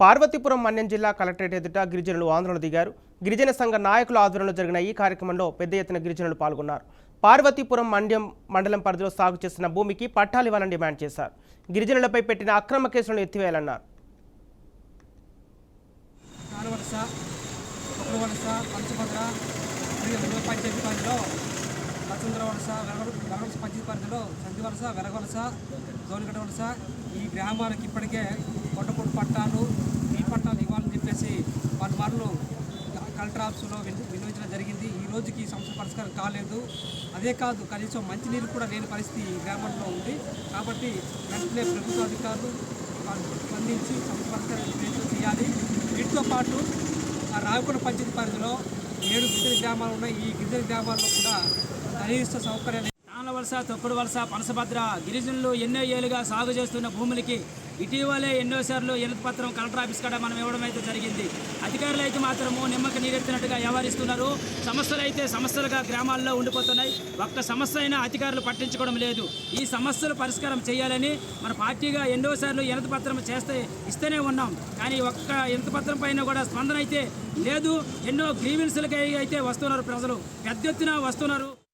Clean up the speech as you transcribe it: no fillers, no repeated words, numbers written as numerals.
పార్వతీపురం మన్యం జిల్లా కలెక్టరేట్ ఎదుట గిరిజనులు ఆందోళన దిగారు. గిరిజన సంఘ నాయకుల ఆధ్వర్యంలో జరిగిన ఈ కార్యక్రమంలో పెద్ద ఎత్తున గిరిజనులు పాల్గొన్నారు. పార్వతీపురం మన్యం మండలం పరిధిలో సాగు చేస్తున్న భూమికి పట్టాలు ఇవ్వాలని డిమాండ్ చేశారు. గిరిజనులపై పెట్టిన అక్రమ కేసులను ఎత్తివేయాలన్నారు. ఈ గ్రామాలకు ఇప్పటికే కొండపూడి పట్టాలు ఈ పట్టాలు ఇవ్వాలని చెప్పేసి వాళ్ళు కలెక్టర్ ఆఫీసులో వినియోగించడం జరిగింది. ఈ రోజుకి సమస్య పరిష్కారం కాలేదు. అదే కాదు, కనీసం మంచినీరు కూడా లేని పరిస్థితి ఈ గ్రామంలో ఉంది. కాబట్టి వెంటనే ప్రభుత్వ అధికారులు స్పందించి సమస్య పరిష్కారం చేయాలి. వీటితో పాటు ఆ రావికొండ పంచాయతీ పరిధిలో 7 గిరిజన గ్రామాలు ఉన్నాయి. ఈ గిరిజన గ్రామాల్లో కూడా కనీస సౌకర్యాలు వలస, తొక్కుడు వలస, పనసభద్ర గిరిజనులు ఎన్నో ఏళ్ళుగా సాగు చేస్తున్న భూములకి ఇటీవలే ఎన్నోసార్లు ఎనుత పత్రం కలెక్టర్ ఆఫీస్ కాడ మనం ఇవ్వడం అయితే జరిగింది. అధికారులు అయితే మాత్రము నిమ్మక నీరెత్తినట్టుగా వ్యవహరిస్తున్నారు. సమస్యలు అయితే సమస్యలుగా గ్రామాల్లో ఉండిపోతున్నాయి. ఒక్క సమస్య అయినా అధికారులు పట్టించుకోవడం లేదు. ఈ సమస్యలు పరిష్కారం చేయాలని మన పార్టీగా ఎన్నోసార్లు ఎనుత పత్రం ఇస్తూనే ఉన్నాం. కానీ ఒక్క ఎనుత పత్రం పైన కూడా స్పందన అయితే లేదు. ఎన్నో గ్రీవెన్స్లకి అయితే వస్తున్నారు, ప్రజలు పెద్ద ఎత్తున వస్తున్నారు.